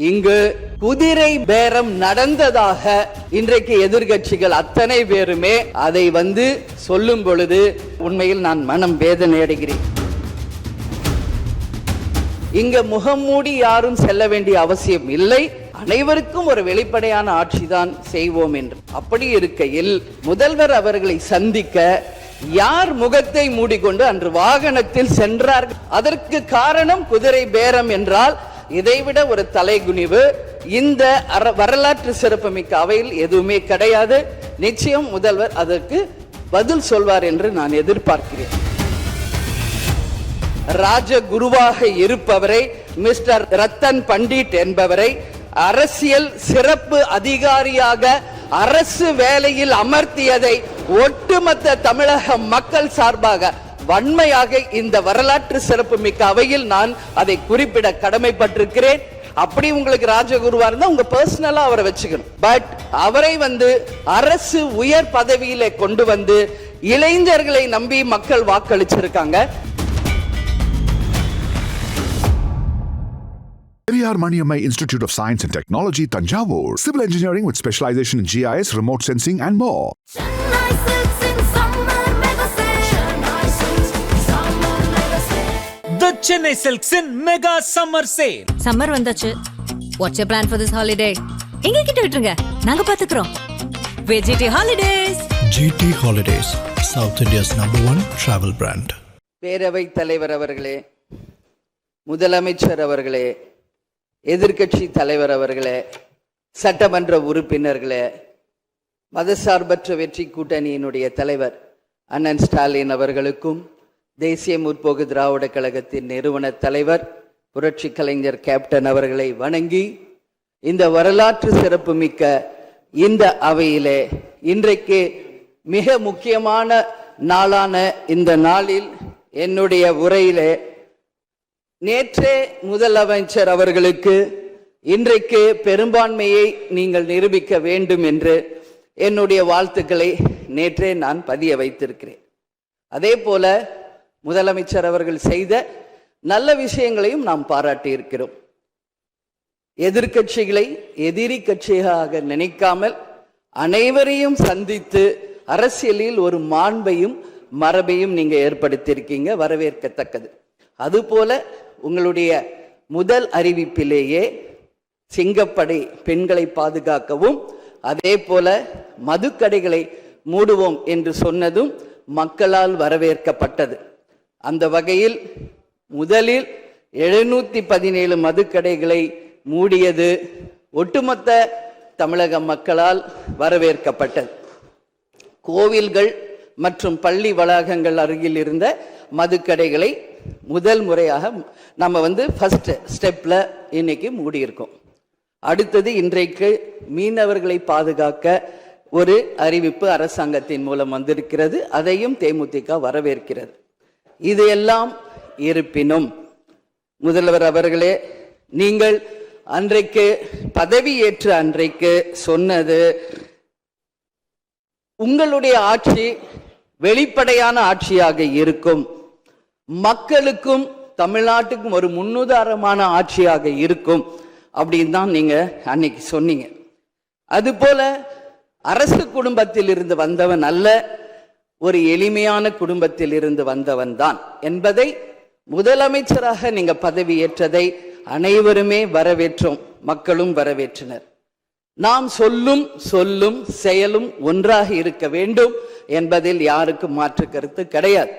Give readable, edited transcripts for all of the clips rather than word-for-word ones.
இங்கு குதிரை பேரம் நடந்ததாக இன்றைக்கு எதிர்கட்சிகள் அத்தனை பேருமே அதை சொல்லும் பொழுது உண்மையில் நான் மனம் வேதனை அடைகிறேன். இங்க முகம் மூடி யாரும் செல்ல வேண்டிய அவசியம் இல்லை, அனைவருக்கும் ஒரு வெளிப்படையான ஆட்சிதான் செய்வோம் என்று. அப்படி இருக்கையில் முதல்வர் அவர்களை சந்திக்க யார் முகத்தை மூடிக்கொண்டு அன்று வாகனத்தில் சென்றார்கள்? அதற்கு காரணம் குதிரை பேரம் என்றால் இதைவிட ஒரு தலைகுனிவு இந்த வரலாற்று சிறப்புமிக்க அவையில் எதுவுமே கிடையாது. நிச்சயம் முதல்வர் அதற்கு பதில் சொல்வார் என்று நான் எதிர்பார்க்கிறேன். ராஜகுருவாக இருப்பவரை மிஸ்டர் ரத்தன் பண்டிட் என்பவரை அரசியல் சிறப்பு அதிகாரியாக அரசு வேலையில் அமர்த்தியதை ஒட்டுமொத்த தமிழக மக்கள் சார்பாக வன்மையாக இந்த வரலாற்று சிறப்பு மிக்க அவையில் நான் அதை குறிப்பிட கடமைப்பட்டிருக்கிறேன். அப்படி உங்களுக்கு ராஜகுருவா இருந்தா உங்க பர்சனலா அவரை வச்சுக்கணும். பட் அவரை அரசு உயர் பதவியில கொண்டு இளைஞர்களை நம்பி மக்கள் வாக்களிச்சிருக்காங்க. Periyar Maniammai Institute of Science and Technology, Tanjavur. Civil engineering with specialization in GIS, remote sensing and more. The Chennai Silks in Mega Summer Sale. Summer vandachu. What's your plan for this holiday? Inga kitta vittunga. Naanga paathukurom. With GT Holidays. GT Holidays, South India's #1 travel brand. பேரவை தலைவர் அவர்களே, முதலமைச்சர் அவர்களே, எதிர்கட்சி தலைவர் அவர்களே, சட்டமன்ற உறுப்பினர்களே, மதசார்பற்ற வெற்றி கூட்டணியினுடைய தலைவர் அண்ணன் ஸ்டாலின் அவர்களுக்கும், தேசிய முற்போக்கு திராவிட கழகத்தின் நிறுவன தலைவர் புரட்சி கலைஞர் கேப்டன் அவர்களை வணங்கி இந்த வரலாற்று சிறப்பு மிக்க இந்த அவையிலே இன்றைக்கு மிக முக்கியமான நாளான இந்த நாளில் என்னுடைய உரையிலே நேற்றே முதலமைச்சர் அவர்களுக்கு இன்றைக்கு பெரும்பான்மையை நீங்கள் நிரூபிக்க வேண்டும் என்று என்னுடைய வாழ்த்துக்களை நேற்றே நான் பதிய வைத்திருக்கிறேன். அதே போல முதலமைச்சர் அவர்கள் செய்த நல்ல விஷயங்களையும் நாம் பாராட்டி இருக்கிறோம். எதிர்கட்சிகளை எதிரி கட்சியாக நினைக்காமல் அனைவரையும் சந்தித்து அரசியலில் ஒரு மாண்பையும் மரபையும் நீங்க ஏற்படுத்தியிருக்கீங்க, வரவேற்கத்தக்கது. அதுபோல உங்களுடைய முதல் அறிவிப்பிலேயே சிங்கப்படை பெண்களை பாதுகாக்கவும் அதே போல மதுக்கடைகளை மூடுவோம் என்று சொன்னதும் மக்களால் வரவேற்கப்பட்டது. அந்த வகையில் முதலில் 717 மதுக்கடைகளை மூடியது ஒட்டுமொத்த தமிழக மக்களால் வரவேற்கப்பட்டது. கோவில்கள் மற்றும் பள்ளி வளாகங்கள் அருகில் இருந்த மதுக்கடைகளை முதல் முறையாக நம்ம ஃபர்ஸ்ட் ஸ்டெப்ல இன்னைக்கு மூடியிருக்கோம். அடுத்தது இன்றைக்கு மீனவர்களை பாதுகாக்க ஒரு அறிவிப்பு அரசாங்கத்தின் மூலம் வந்திருக்கிறது. அதையும் தேமுதிக வரவேற்கிறது. இதையெல்லாம் இருப்பினும் முதல்வர் அவர்களே, நீங்கள் அன்றைக்கு பதவியேற்ற அன்றைக்கு சொன்னது உங்களுடைய ஆட்சி வெளிப்படையான ஆட்சியாக இருக்கும், மக்களுக்கும் தமிழ்நாட்டுக்கும் ஒரு முன்னுதாரணமான ஆட்சியாக இருக்கும் அப்படின்னு தான் நீங்க அன்னைக்கு சொன்னீங்க. அதுபோல அரசு குடும்பத்தில் இருந்து வந்தவன் அல்ல, ஒரு எளிமையான குடும்பத்தில் இருந்து வந்தவன் தான் என்பதை முதலமைச்சராக நீங்க பதவியேற்றதை அனைவருமே வரவேற்றோம், மக்களும் வரவேற்றனர். நாம் சொல்லும் செயலும் ஒன்றாக இருக்க வேண்டும் என்பதில் யாருக்கும் மாற்று கருத்து கிடையாது.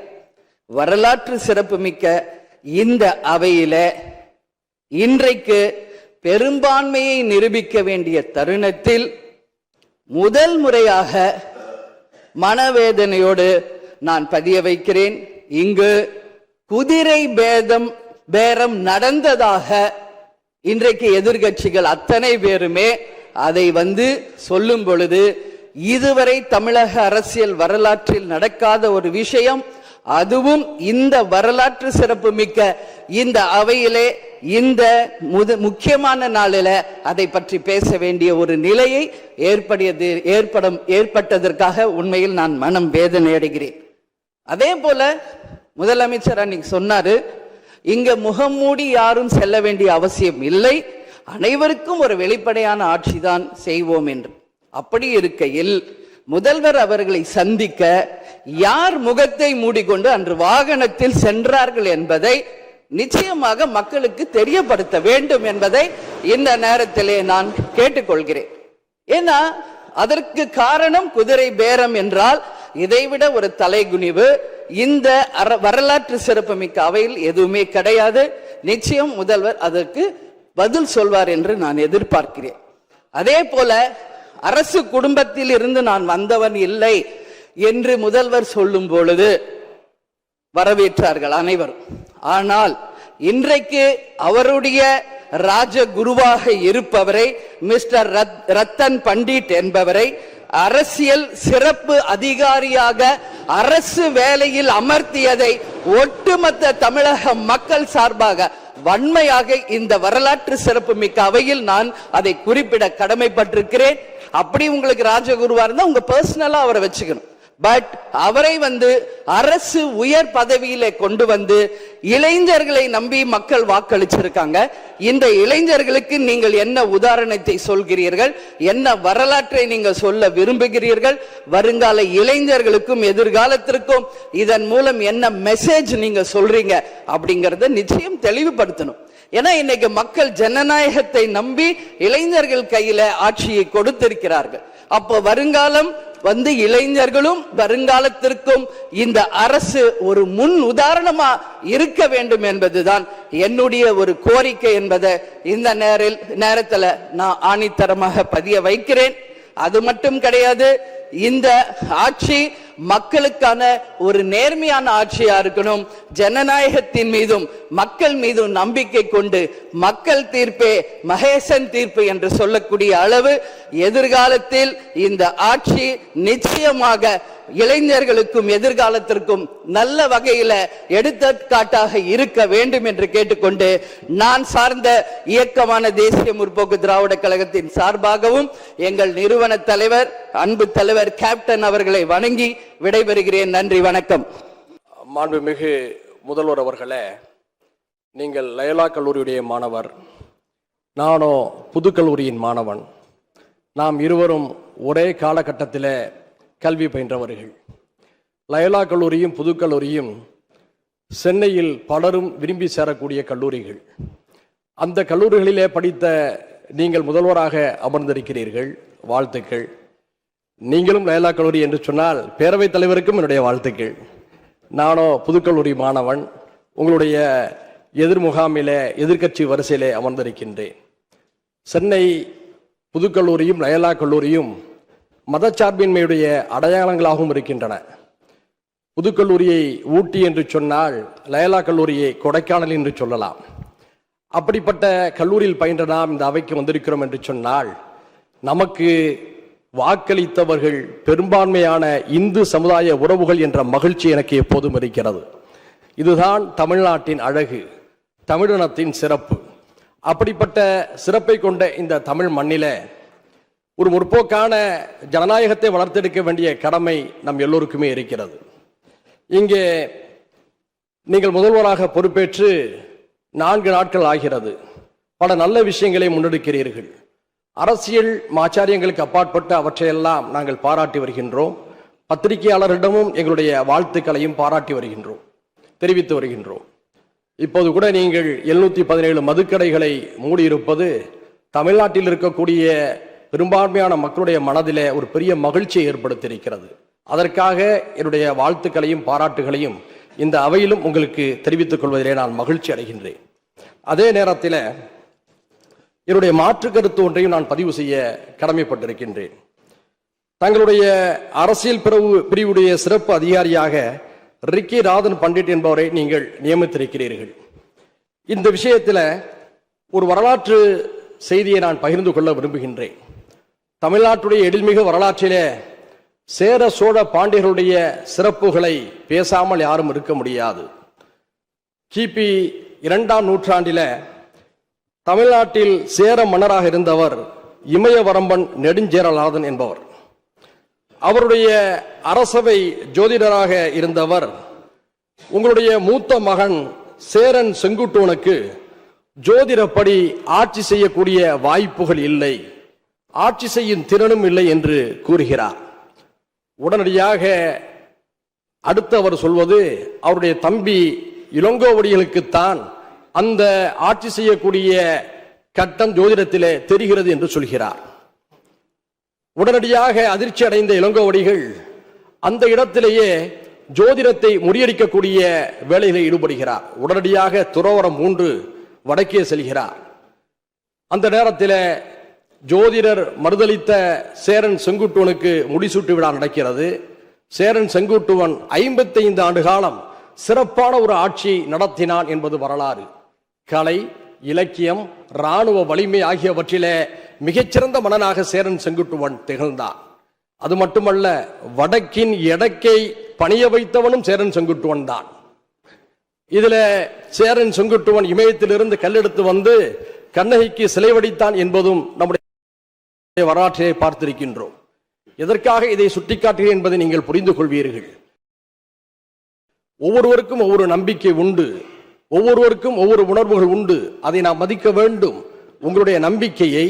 வரலாற்று சிறப்புமிக்க இந்த அவையில இன்றைக்கு பெரும்பான்மையை நிரூபிக்க வேண்டிய தருணத்தில் முதல் முறையாக மனவேதனையோடு நான் பதிய வைக்கிறேன், இங்கு குதிரை பேரம் நடந்ததாக இன்றைக்கு எதிர்கட்சிகள் அத்தனை பேருமே அதை சொல்லும் பொழுது இதுவரை தமிழக அரசியல் வரலாற்றில் நடக்காத ஒரு விஷயம், அதுவும் இந்த வரலாற்று சிறப்பு மிக்க இந்த அவையிலே இந்த முக்கியமான நாளில அதை பற்றி பேச வேண்டிய ஒரு நிலையை ஏற்பட்டதற்காக உண்மையில் நான் மனம் வேதனை அடைகிறேன். அதே போல முதலமைச்சர் அன்னைக்கு சொன்னாரு, இங்க முகம் மூடி யாரும் செல்ல வேண்டிய அவசியம் இல்லை, அனைவருக்கும் ஒரு வெளிப்படையான ஆட்சி தான் செய்வோம் என்று. அப்படி இருக்கையில் முதல்வர் அவர்களை சந்திக்க யார் முகத்தை மூடிக்கொண்டு அன்று வாகனத்தில் சென்றார்கள் என்பதை நிச்சயமாக மக்களுக்கு தெரியப்படுத்த வேண்டும் என்பதை இந்த நேரத்திலே நான் கேட்டுக்கொள்கிறேன். ஏன்னா அதற்கு காரணம் குதிரை பேரம் என்றால் இதைவிட ஒரு தலைகுனிவு இந்த வரலாற்று சிறப்புமிக்க அவையில் எதுவுமே கிடையாது. நிச்சயம் முதல்வர் அதற்கு பதில் சொல்வார் என்று நான் எதிர்பார்க்கிறேன். அதே போல அரசு குடும்பத்தில் இருந்து நான் வந்தவன் இல்லை என்று முதல்வர் சொல்லும் பொழுது வரவேற்றார்கள் அனைவரும். ஆனால் இன்றைக்கு அவருடைய ராஜகுருவாக இருப்பவரை மிஸ்டர் ரத்தன் பண்டிட் என்பவரை அரசியல் சிறப்பு அதிகாரியாக அரசு வேலையில் அமர்த்தியதை ஒட்டுமொத்த தமிழக மக்கள் சார்பாக வன்மையாக இந்த வரலாற்று சிறப்பு மிக்க அவையில் நான் அதை குறிப்பிட கடமைப்பட்டிருக்கிறேன். அப்படி உங்களுக்கு ராஜகுருவா இருந்தா உங்க பர்சனலா அவரை வச்சுக்கணும். பட் அவரை அரசு உயர் பதவியில கொண்டு வந்து இளைஞர்களை நம்பி மக்கள் வாக்களிச்சிருக்காங்க. இந்த இளைஞர்களுக்கு நீங்கள் என்ன உதாரணத்தை சொல்கிறீர்கள், என்ன வரலாற்றை நீங்கள் சொல்ல விரும்புகிறீர்கள், வருங்கால இளைஞர்களுக்கும் எதிர்காலத்திற்கும் இதன் மூலம் என்ன மெசேஜ் நீங்க சொல்றீங்க அப்படிங்கறத நிச்சயம் தெளிவுபடுத்தணும். ஏன்னா இன்னைக்கு மக்கள் ஜனநாயகத்தை நம்பி இளைஞர்கள் கையில ஆட்சியை கொடுத்திருக்கிறார்கள். அப்போ வருங்காலம் இளைஞர்களும் வருங்காலத்திற்கும் இந்த அரசு ஒரு முன் உதாரணமா இருக்க வேண்டும் என்பதுதான் என்னுடைய ஒரு கோரிக்கை என்பதை இந்த நேரத்தில் நான் ஆணித்தரமாக பதிய வைக்கிறேன். அது மட்டும் கிடையாது, இந்த ஆட்சி மக்களுக்கான ஒரு நேர்மையான ஆட்சியா இருக்கணும். ஜனநாயகத்தின் மீதும் மக்கள் மீதும் நம்பிக்கை கொண்டு மக்கள் தீர்ப்பே மகேசன் தீர்ப்பு என்று சொல்லக்கூடிய அளவு எதிர்காலத்தில் இந்த ஆட்சி நிச்சயமாக இளைஞர்களுக்கும் எதிர்காலத்திற்கும் நல்ல வகையில எடுத்துக்காட்டாக இருக்க வேண்டும் என்று கேட்டுக்கொண்டு நான் சார்ந்த இயக்கமான தேசிய முற்போக்கு திராவிட கழகத்தின் சார்பாகவும் எங்கள் நிறுவன தலைவர் அன்பு தலைவர் கேப்டன் அவர்களை வணங்கி விடைபெறுகிறேன். நன்றி, வணக்கம். மாண்புமிகு முதல்வர் அவர்களே, நீங்கள் லயோலா கல்லூரியுடைய மாணவர், நானோ புதுக்கல்லூரியின் மாணவன். நாம் இருவரும் ஒரே காலகட்டத்தில் கல்வி பயின்றவர்கள். லயோலா கல்லூரியும் புதுக்கல்லூரியும் சென்னையில் பலரும் விரும்பி சேரக்கூடிய கல்லூரிகள். அந்த கல்லூரிகளிலே படித்த நீங்கள் முதல்வராக அமர்ந்திருக்கிறீர்கள், வாழ்த்துக்கள். நீங்களும் லயோலா கல்லூரி என்று சொன்னால் பேரவைத் தலைவருக்கும் என்னுடைய வாழ்த்துக்கள். நானோ புதுக்கல்லூரி மாணவன், உங்களுடைய எதிர்முகாமிலே எதிர்க்கட்சி வரிசையிலே அமர்ந்திருக்கின்றேன். சென்னை புதுக்கல்லூரியும் லயோலா கல்லூரியும் மதச்சார்பின்மையுடைய அடையாளங்களாகவும் இருக்கின்றன. புதுக்கல்லூரியை ஊட்டி என்று சொன்னால் லயோலா கல்லூரியை கொடைக்கானல் என்று சொல்லலாம். அப்படிப்பட்ட கல்லூரியில் பயின்ற நாம் இந்த அவைக்கு வந்திருக்கிறோம் என்று சொன்னால் நமக்கு வாக்களித்தவர்கள் பெரும்பான்மையான இந்து சமுதாய உறவுகள் என்ற மகிழ்ச்சி எனக்கு எப்போதும் இருக்கிறது. இதுதான் தமிழ்நாட்டின் அழகு, தமிழினத்தின் சிறப்பு. அப்படிப்பட்ட சிறப்பை கொண்ட இந்த தமிழ் மண்ணில ஒரு முற்போக்கான ஜனநாயகத்தை வளர்த்தெடுக்க வேண்டிய கடமை நம் எல்லோருக்குமே இருக்கிறது. இங்கே நீங்கள் முதல்வராக பொறுப்பேற்று 4 நாட்கள் ஆகிறது. பல நல்ல விஷயங்களை முன்னெடுக்கிறீர்கள். அரசியல் ஆச்சாரியங்களுக்கு அப்பாற்பட்டு அவற்றையெல்லாம் நாங்கள் பாராட்டி வருகின்றோம். பத்திரிகையாளர்களிடமும் எங்களுடைய வாழ்த்துக்களையும் பாராட்டி வருகின்றோம், தெரிவித்து வருகின்றோம். இப்போது கூட நீங்கள் 717 மதுக்கடைகளை மூடியிருப்பது தமிழ்நாட்டில் இருக்கக்கூடிய பெரும்பான்மையான மக்களுடைய மனதிலே ஒரு பெரிய மகிழ்ச்சியை ஏற்படுத்தியிருக்கிறது. அதற்காக என்னுடைய வாழ்த்துக்களையும் பாராட்டுகளையும் இந்த அவையிலும் உங்களுக்கு தெரிவித்துக் கொள்வதிலே நான் மகிழ்ச்சி அடைகின்றேன். அதே நேரத்தில் என்னுடைய மாற்று கருத்து ஒன்றையும் நான் பதிவு செய்ய கடமைப்பட்டிருக்கின்றேன். தங்களுடைய அரசியல் பிரிவுடைய சிறப்பு அதிகாரியாக ரிக்கி ராதன் பண்டிட் என்பவரை நீங்கள் நியமித்திருக்கிறீர்கள். இந்த விஷயத்தில் ஒரு வரலாற்று செய்தியை நான் பகிர்ந்து கொள்ள விரும்புகின்றேன். தமிழ்நாட்டுடைய எழில்மிகு வரலாற்றிலே சேர சோழ பாண்டியர்களுடைய சிறப்புகளை பேசாமல் யாரும் இருக்க முடியாது. கிபி 2ஆம் நூற்றாண்டில தமிழ்நாட்டில் சேர மன்னராக இருந்தவர் இமயவரம்பன் நெடுஞ்சேரலாதன் என்பவர். அவருடைய அரசவை ஜோதிடராக இருந்தவர் உங்களுடைய மூத்த மகன் சேரன் செங்குட்டுவனுக்கு ஜோதிடப்படி ஆட்சி செய்யக்கூடிய வாய்ப்புகள் இல்லை, ஆட்சி செய்யும் திறனும் இல்லை என்று கூறுகிறார். உடனடியாக அடுத்து அவர் சொல்வது அவருடைய தம்பி இளங்கோவடிகளுக்குத்தான் அந்த ஆட்சி செய்யக்கூடிய கட்டம் ஜோதிடத்திலே தெரிகிறது என்று சொல்கிறார். உடனடியாக அதிர்ச்சி அடைந்த இளங்கோவடிகள் அந்த இடத்திலேயே ஜோதிடத்தை முறியடிக்கக்கூடிய வேலையில் ஈடுபடுகிறார். உடனடியாக துறவரம் 3 வடக்கே செல்கிறார். அந்த நேரத்தில் ஜோதிடர் மறுதளித்த சேரன் செங்குட்டுவனுக்கு முடிசூட்டு விழா நடக்கிறது. சேரன் செங்குட்டுவன் 55 ஆண்டு காலம் சிறப்பான ஒரு ஆட்சி நடத்தினான் என்பது வரலாறு. கலை, இலக்கியம், இராணுவ வலிமை ஆகியவற்றிலே மிகச்சிறந்த மன்னனாக சேரன் செங்குட்டுவன் திகழ்ந்தான். அது மட்டுமல்ல, வடக்கின் எடக்கை பணிய வைத்தவனும் சேரன் செங்குட்டுவன் தான். இதுல சேரன் செங்குட்டுவன் இமயத்திலிருந்து கல்லெடுத்து வந்து கண்ணகிக்கு சிலை வடித்தான் என்பதும் நம்முடைய வரலாற்றை பார்த்திருக்கின்றோம். எதற்காக இதை சுட்டிக்காட்டுகிறேன் என்பதை நீங்கள் புரிந்து கொள்வீர்கள். ஒவ்வொருவருக்கும் ஒவ்வொரு நம்பிக்கை உண்டு, ஒவ்வொருவருக்கும் ஒவ்வொரு உணர்வுகள் உண்டு. அதை நாம் மதிக்க வேண்டும். உங்களுடைய நம்பிக்கையை,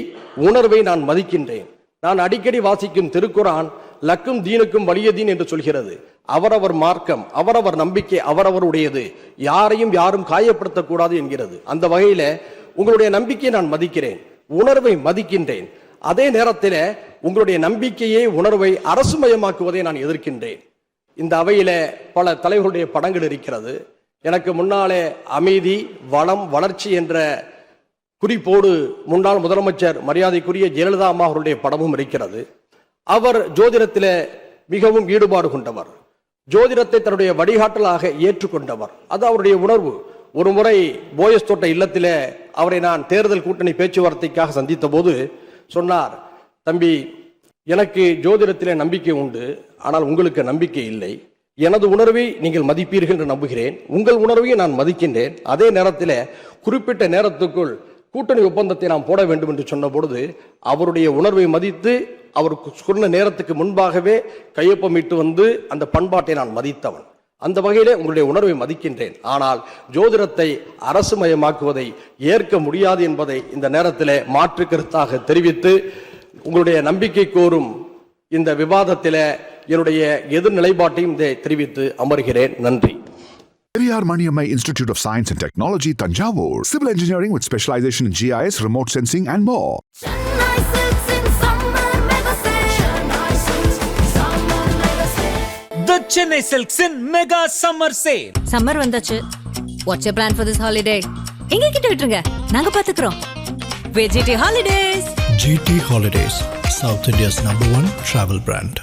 உணர்வை நான் மதிக்கின்றேன். நான் அடிக்கடி வாசிக்கும் திருக்குரான் லக்கும் தீனுக்கும் வலிய தீன் என்று சொல்கிறது. அவரவர் மார்க்கம், அவரவர் நம்பிக்கை அவரவருடையது, யாரையும் யாரும் காயப்படுத்தக்கூடாது என்கிறது. அந்த வகையில உங்களுடைய நம்பிக்கையை நான் மதிக்கிறேன், உணர்வை மதிக்கின்றேன். அதே நேரத்தில் உங்களுடைய நம்பிக்கையை, உணர்வை அரசுமயமாக்குவதை நான் எதிர்க்கின்றேன். இந்த அவையில பல தலைவர்களுடைய படங்கள் இருக்கிறது. எனக்கு முன்னாலே அமைதி, வளம், வளர்ச்சி என்ற குறிப்போடு முன்னாள் முதலமைச்சர் மரியாதைக்குரிய ஜெயலலிதா அம்மா அவருடைய படமும் இருக்கிறது. அவர் ஜோதிடத்தில் மிகவும் ஈடுபாடு கொண்டவர், ஜோதிடத்தை தன்னுடைய வழிகாட்டலாக ஏற்றுக்கொண்டவர். அது அவருடைய உணர்வு. ஒரு முறை போயஸ் தோட்ட இல்லத்திலே அவரை நான் தேர்தல் கூட்டணி பேச்சுவார்த்தைக்காக சந்தித்த போது சொன்னார், தம்பி, எனக்கு ஜோதிடத்திலே நம்பிக்கை உண்டு, ஆனால் உங்களுக்கு நம்பிக்கை இல்லை. எனது உணர்வை நீங்கள் மதிப்பீர்கள் என்று நம்புகிறேன், உங்கள் உணர்வையும் நான் மதிக்கின்றேன். அதே நேரத்தில் குறிப்பிட்ட நேரத்துக்குள் கூட்டணி ஒப்பந்தத்தை நாம் போட வேண்டும் என்று சொன்ன பொழுது அவருடைய உணர்வை மதித்து அவருக்கு சொன்ன நேரத்துக்கு முன்பாகவே கையொப்பமிட்டு வந்து அந்த பண்பாட்டை நான் மதித்தவன். அந்த வகையிலே உங்களுடைய உணர்வை மதிக்கின்றேன். ஆனால் ஜோதிடத்தை அரசுமயமாக்குவதை ஏற்க முடியாது என்பதை இந்த நேரத்தில் மாற்று கருத்தாக தெரிவித்து, உங்களுடைய நம்பிக்கை கோரும் இந்த விவாதத்தில் என்னுடைய எதிர்நிலைப்பாட்டையும் தெரிவித்து அமர்கிறேன். நன்றி. Periyar Maniammai Institute of Science and Technology, Tanjavur. Civil engineering with specialization in GIS, remote sensing and more. The Chennai Silks in Mega Summer Sale. Summer வந்தாச்சு. What's your plan for this holiday? எங்க கிட்ட விட்டுருங்க, நாங்க பாத்துக்கிறோம். VGT Holidays. GT Holidays, South India's #1 travel brand.